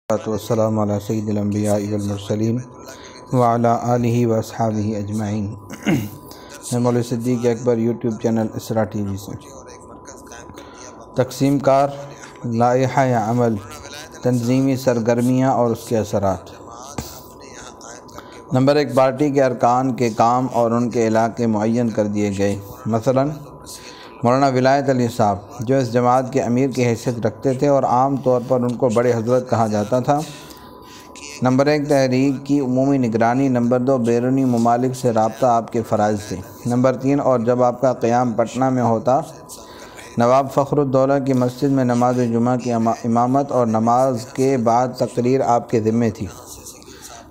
والسلام علی سید الانبیاء والمرسلین وعلی آلہ واصحابہ اجمعین۔ میں مولوی صدیق اکبر یوٹیوب چینل اسرا ٹی وی سے۔ تقسیم کار، لائحہ عمل، تنظیمی سرگرمیاں اور اس کے اثرات۔ نمبر 1، پارٹی کے ارکان کے کام اور ان کے علاقے معین کر دیے گئے۔ مثلاً مولانا ولایت علی صاحب جو اس جماعت کے امیر کی حیثیت رکھتے تھے اور عام طور پر ان کو بڑے حضرت کہا جاتا تھا۔ نمبر 1، تحریک کی عمومی نگرانی۔ نمبر 2، بیرونی ممالک سے رابطہ آپ کے فرائض تھے۔ نمبر 3، اور جب آپ کا قیام پٹنہ میں ہوتا، نواب فخر الدولہ کی مسجد میں نماز جمعہ کی امامت اور نماز کے بعد تقریر آپ کے ذمے تھی،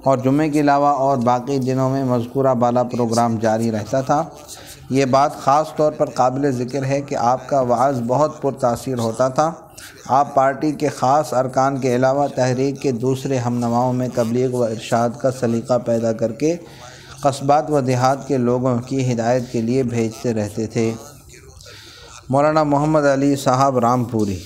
اور جمعے کے علاوہ اور باقی دنوں میں مذکورہ بالا پروگرام جاری رہتا تھا۔ یہ بات خاص طور پر قابل ذکر ہے کہ آپ کا وعظ بہت پرتاثیر ہوتا تھا۔ آپ پارٹی کے خاص ارکان کے علاوہ تحریک کے دوسرے ہم نواؤں میں تبلیغ و ارشاد کا سلیقہ پیدا کر کے قصبات و دیہات کے لوگوں کی ہدایت کے لیے بھیجتے رہتے تھے۔ مولانا محمد علی صاحب رامپوری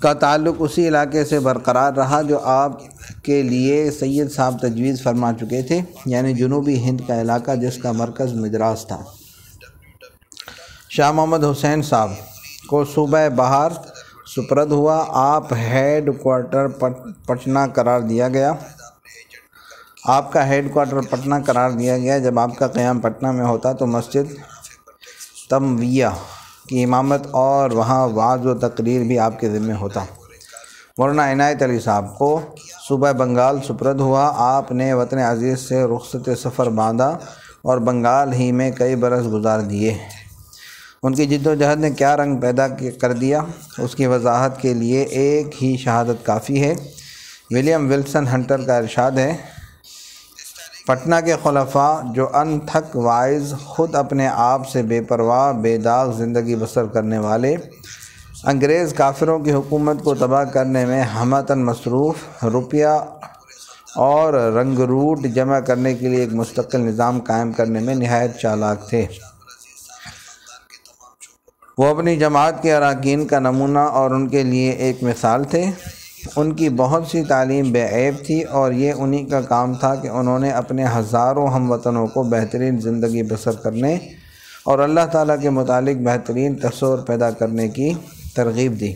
کا تعلق اسی علاقے سے برقرار رہا جو آپ کے لیے سید صاحب تجویز فرما چکے تھے، یعنی جنوبی ہند کا علاقہ جس کا مرکز مدراس تھا۔ شاہ محمد حسین صاحب کو صوبہ بہار سپرد ہوا۔ آپ ہیڈ کوارٹر پٹنہ قرار دیا گیا۔ آپ کا ہیڈ کوارٹر پٹنہ قرار دیا گیا۔ جب آپ کا قیام پٹنہ میں ہوتا تو مسجد تمویہ کی امامت اور وہاں وعظ و تقریر بھی آپ کے ذمہ ہوتا۔ مولانا عنایت علی صاحب کو صوبہ بنگال سپرد ہوا۔ آپ نے وطن عزیز سے رخصت سفر باندھا اور بنگال ہی میں کئی برس گزار دیے۔ ان کی جد و جہد نے کیا رنگ پیدا کر دیا، اس کی وضاحت کے لیے ایک ہی شہادت کافی ہے۔ ولیم ولسن ہنٹر کا ارشاد ہے، پٹنہ کے خلفاء جو انتھک واعظ، خود اپنے آپ سے بے پرواہ بے داغ زندگی بسر کرنے والے، انگریز کافروں کی حکومت کو تباہ کرنے میں ہمتاً مصروف، روپیہ اور رنگ روٹ جمع کرنے کے لیے ایک مستقل نظام قائم کرنے میں نہایت چالاک تھے۔ وہ اپنی جماعت کے اراکین کا نمونہ اور ان کے لیے ایک مثال تھے۔ ان کی بہت سی تعلیم بے عیب تھی، اور یہ انہی کا کام تھا کہ انہوں نے اپنے ہزاروں ہم وطنوں کو بہترین زندگی بسر کرنے اور اللہ تعالیٰ کے متعلق بہترین تصور پیدا کرنے کی ترغیب دی۔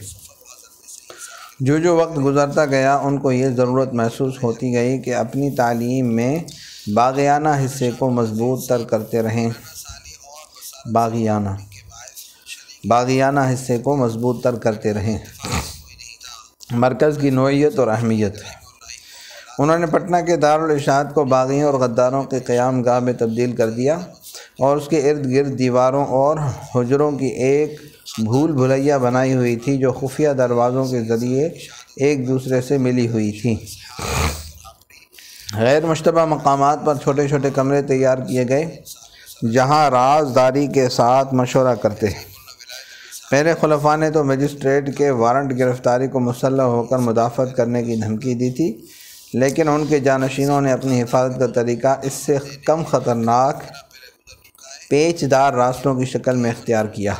جو وقت گزرتا گیا ان کو یہ ضرورت محسوس ہوتی گئی کہ اپنی تعلیم میں باغیانہ حصے کو مضبوط تر کرتے رہیں۔ باغیانہ حصے کو مضبوط تر کرتے رہیں۔ مرکز کی نوعیت اور اہمیت۔ انہوں نے پٹنہ کے دارالارشاد کو باغیوں اور غداروں کے قیام گاہ میں تبدیل کر دیا، اور اس کے ارد گرد دیواروں اور حجروں کی ایک بھول بھلیا بنائی ہوئی تھی جو خفیہ دروازوں کے ذریعے ایک دوسرے سے ملی ہوئی تھی۔ غیر مشتبہ مقامات پر چھوٹے چھوٹے کمرے تیار کیے گئے جہاں رازداری کے ساتھ مشورہ کرتے۔ پہلے خلفاء نے تو مجسٹریٹ کے وارنٹ گرفتاری کو مسلح ہو کر مدافعت کرنے کی دھمکی دی تھی، لیکن ان کے جانشینوں نے اپنی حفاظت کا طریقہ اس سے کم خطرناک پیچ دار راستوں کی شکل میں اختیار کیا۔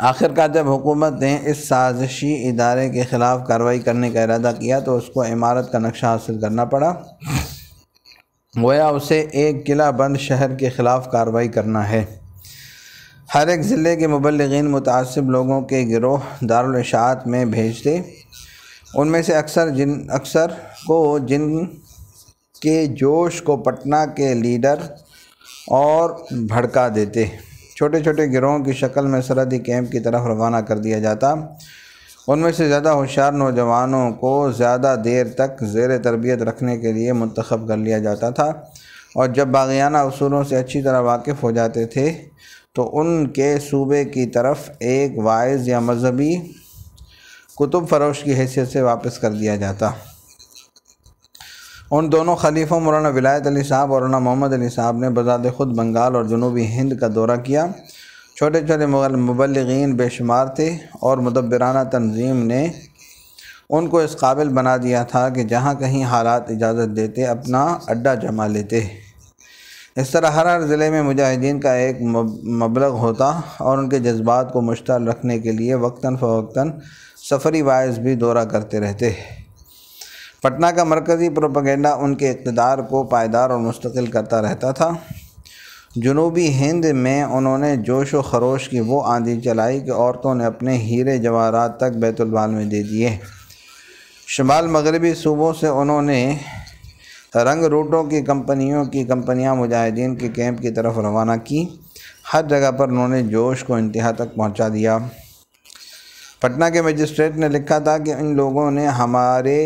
آخرکار جب حکومت نے اس سازشی ادارے کے خلاف کارروائی کرنے کا ارادہ کیا تو اس کو عمارت کا نقشہ حاصل کرنا پڑا، گویا اسے ایک قلعہ بند شہر کے خلاف کارروائی کرنا ہے۔ ہر ایک ضلع کے مبلغین متعصب لوگوں کے گروہ دارالارشاد میں بھیجتے، ان میں سے اکثر کو جن کے جوش کو پٹنہ کے لیڈر اور بھڑکا دیتے، چھوٹے چھوٹے گروہوں کی شکل میں سرحدی کیمپ کی طرف روانہ کر دیا جاتا۔ ان میں سے زیادہ ہوشیار نوجوانوں کو زیادہ دیر تک زیر تربیت رکھنے کے لیے منتخب کر لیا جاتا تھا، اور جب باغیانہ اصولوں سے اچھی طرح واقف ہو جاتے تھے تو ان کے صوبے کی طرف ایک واعظ یا مذہبی کتب فروش کی حیثیت سے واپس کر دیا جاتا۔ ان دونوں خلیفوں مولانا ولایت علی صاحب اور مولانا محمد علی صاحب نے بذات خود بنگال اور جنوبی ہند کا دورہ کیا۔ چھوٹے چھوٹے مبلغین بے شمار تھے، اور مدبرانہ تنظیم نے ان کو اس قابل بنا دیا تھا کہ جہاں کہیں حالات اجازت دیتے اپنا اڈہ جما لیتے۔ اس طرح ہر ضلع میں مجاہدین کا ایک مبلغ ہوتا، اور ان کے جذبات کو مشتعل رکھنے کے لیے وقتاً فوقتاً سفری باعث بھی دورہ کرتے رہتے۔ پٹنہ کا مرکزی پروپیگنڈا ان کے اقتدار کو پائیدار اور مستقل کرتا رہتا تھا۔ جنوبی ہند میں انہوں نے جوش و خروش کی وہ آندھی چلائی کہ عورتوں نے اپنے ہیرے جواہرات تک بیت المال میں دے دیے۔ شمال مغربی صوبوں سے انہوں نے رنگ روٹوں کی کمپنیاں مجاہدین کے کیمپ کی طرف روانہ کی۔ ہر جگہ پر انہوں نے جوش کو انتہا تک پہنچا دیا۔ پٹنہ کے مجسٹریٹ نے لکھا تھا کہ ان لوگوں نے ہمارے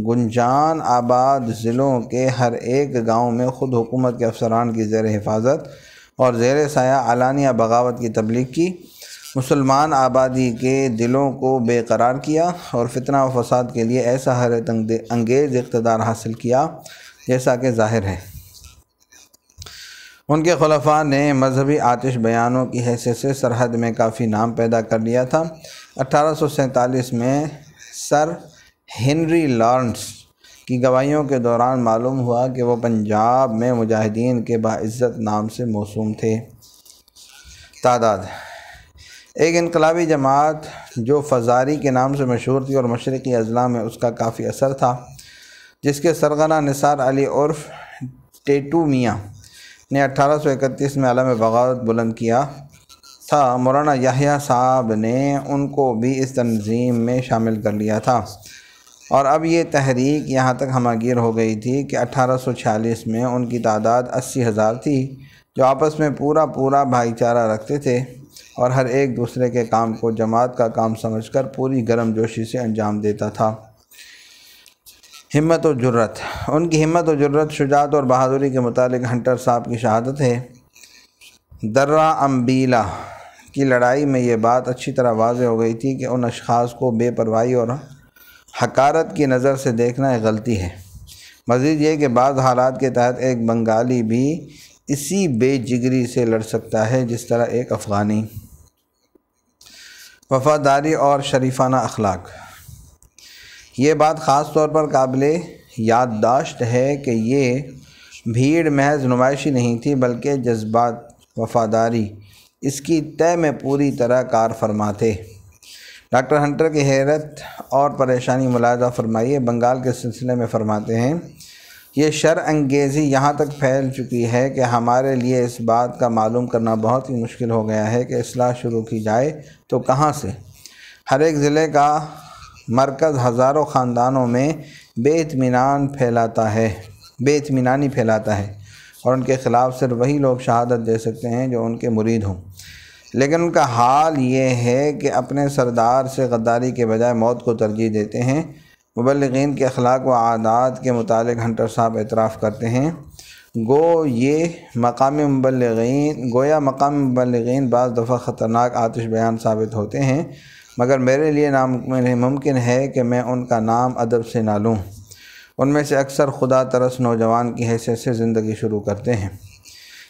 گنجان آباد ضلعوں کے ہر ایک گاؤں میں خود حکومت کے افسران کی زیر حفاظت اور زیر سایہ علانیہ بغاوت کی تبلیغ کی، مسلمان آبادی کے دلوں کو بے قرار کیا اور فتنہ و فساد کے لیے ایسا حیرت انگیز اقتدار حاصل کیا جیسا کہ ظاہر ہے۔ ان کے خلفاء نے مذہبی آتش بیانوں کی حیثیت سے سرحد میں کافی نام پیدا کر لیا تھا۔ 1847 میں سر ہنری لارنس کی گواہیوں کے دوران معلوم ہوا کہ وہ پنجاب میں مجاہدین کے باعزت نام سے موسوم تھے۔ تعداد: ایک انقلابی جماعت جو فزاری کے نام سے مشہور تھی اور مشرقی اضلاع میں اس کا کافی اثر تھا، جس کے سرغنہ نثار علی عرف ٹیٹو میاں نے 1831 میں علم بغاوت بلند کیا تھا۔ مولانا یحییٰ صاحب نے ان کو بھی اس تنظیم میں شامل کر لیا تھا اور اب یہ تحریک یہاں تک ہمہ گیر ہو گئی تھی کہ 1846 میں ان کی تعداد 80,000 تھی، جو آپس میں پورا بھائی چارہ رکھتے تھے اور ہر ایک دوسرے کے کام کو جماعت کا کام سمجھ کر پوری گرم جوشی سے انجام دیتا تھا۔ ہمت و جرت: ان کی ہمت و جرت، شجاعت اور بہادری کے متعلق ہنٹر صاحب کی شہادت ہے۔ درہ امبیلا کی لڑائی میں یہ بات اچھی طرح واضح ہو گئی تھی کہ ان اشخاص کو بے پرواہی اور حقارت کی نظر سے دیکھنا ایک غلطی ہے۔ مزید یہ کہ بعض حالات کے تحت ایک بنگالی بھی اسی بے جگری سے لڑ سکتا ہے جس طرح ایک افغانی۔ وفاداری اور شریفانہ اخلاق: یہ بات خاص طور پر قابل یادداشت ہے کہ یہ بھیڑ محض نمائشی نہیں تھی، بلکہ جذبات وفاداری اس کی طے میں پوری طرح کار فرما تھے۔ ڈاکٹر ہنٹر کی حیرت اور پریشانی ملاحظہ فرمائیے۔ بنگال کے سلسلے میں فرماتے ہیں، یہ شر انگیزی یہاں تک پھیل چکی ہے کہ ہمارے لیے اس بات کا معلوم کرنا بہت ہی مشکل ہو گیا ہے کہ اصلاح شروع کی جائے تو کہاں سے۔ ہر ایک ضلع کا مرکز ہزاروں خاندانوں میں بے اطمینانی پھیلاتا ہے اور ان کے خلاف صرف وہی لوگ شہادت دے سکتے ہیں جو ان کے مرید ہوں، لیکن ان کا حال یہ ہے کہ اپنے سردار سے غداری کے بجائے موت کو ترجیح دیتے ہیں۔ مبلغین کے اخلاق و عادات کے متعلق ہنٹر صاحب اعتراف کرتے ہیں، گویا مقامی مبلغین بعض دفعہ خطرناک آتش بیان ثابت ہوتے ہیں، مگر میرے لیے ناممکن ہے کہ میں ان کا نام ادب سے نہ لوں۔ ان میں سے اکثر خدا ترس نوجوان کی حیثیت سے زندگی شروع کرتے ہیں۔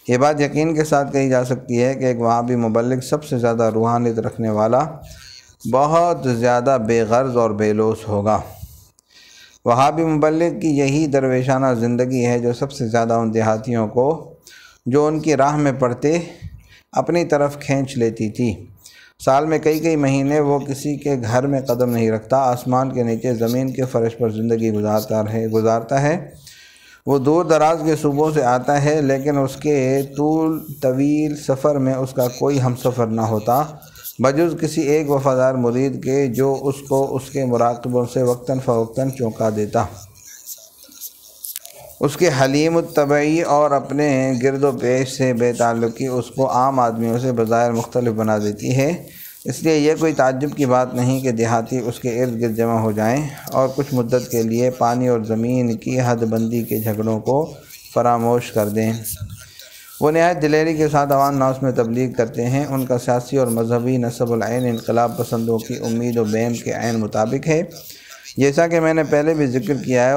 یہ بات یقین کے ساتھ کہی جا سکتی ہے کہ ایک وہابی مبلغ سب سے زیادہ روحانیت رکھنے والا بہت زیادہ بے غرض اور بے لوث ہوگا۔ وہابی مبلغ کی یہی درویشانہ زندگی ہے جو سب سے زیادہ ان دیہاتیوں کو جو ان کی راہ میں پڑتے اپنی طرف کھینچ لیتی تھی۔ سال میں کئی مہینے وہ کسی کے گھر میں قدم نہیں رکھتا، آسمان کے نیچے زمین کے فرش پر زندگی گزارتا ہے۔ وہ دور دراز کے صوبوں سے آتا ہے، لیکن اس کے طویل سفر میں اس کا کوئی ہم سفر نہ ہوتا بجز کسی ایک وفادار مرید کے جو اس کو اس کے مراقبوں سے وقتاً فوقتاً چونکا دیتا۔ اس کے حلیم الطبعی اور اپنے گرد و پیش سے بے تعلقی اس کو عام آدمیوں سے بظاہر مختلف بنا دیتی ہے۔ اس لیے یہ کوئی تعجب کی بات نہیں کہ دیہاتی اس کے ارد گرد جمع ہو جائیں اور کچھ مدت کے لیے پانی اور زمین کی حد بندی کے جھگڑوں کو فراموش کر دیں۔ وہ نہایت دلیری کے ساتھ عوام ناس میں تبلیغ کرتے ہیں۔ ان کا سیاسی اور مذہبی نصب العین انقلاب پسندوں کی امید و بیم کے عین مطابق ہے، جیسا کہ میں نے پہلے بھی ذکر کیا ہے،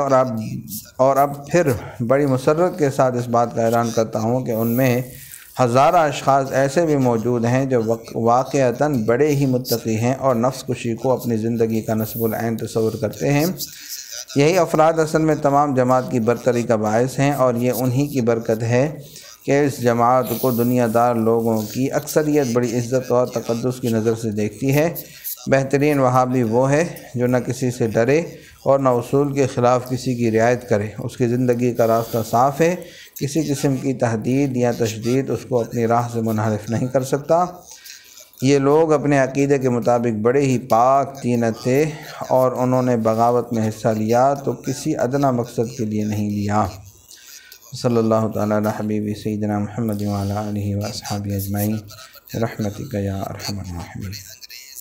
اور اب پھر بڑی مسرت کے ساتھ اس بات کا اعلان کرتا ہوں کہ ان میں ہزارہ اشخاص ایسے بھی موجود ہیں جو واقعتاً بڑے ہی متقی ہیں اور نفس کشی کو اپنی زندگی کا نصب العین تصور کرتے ہیں۔ یہی افراد اصل میں تمام جماعت کی برتری کا باعث ہیں، اور یہ انہی کی برکت ہے کہ اس جماعت کو دنیا دار لوگوں کی اکثریت بڑی عزت اور تقدس کی نظر سے دیکھتی ہے۔ بہترین وہابی وہ ہے جو نہ کسی سے ڈرے اور نہ اصول کے خلاف کسی کی رعایت کرے، اس کی زندگی کا راستہ صاف ہے، کسی قسم کی تحدید یا تشدید اس کو اپنی راہ سے منحرف نہیں کر سکتا۔ یہ لوگ اپنے عقیدے کے مطابق بڑے ہی پاک طینت تھے، اور انہوں نے بغاوت میں حصہ لیا تو کسی ادنیٰ مقصد کے لیے نہیں لیا۔ صلی اللہ تعالیٰ علی حبیبی سیدنا محمد وعلی آلہ واصحابہ اجمعین برحمتک یا ارحم الراحمین۔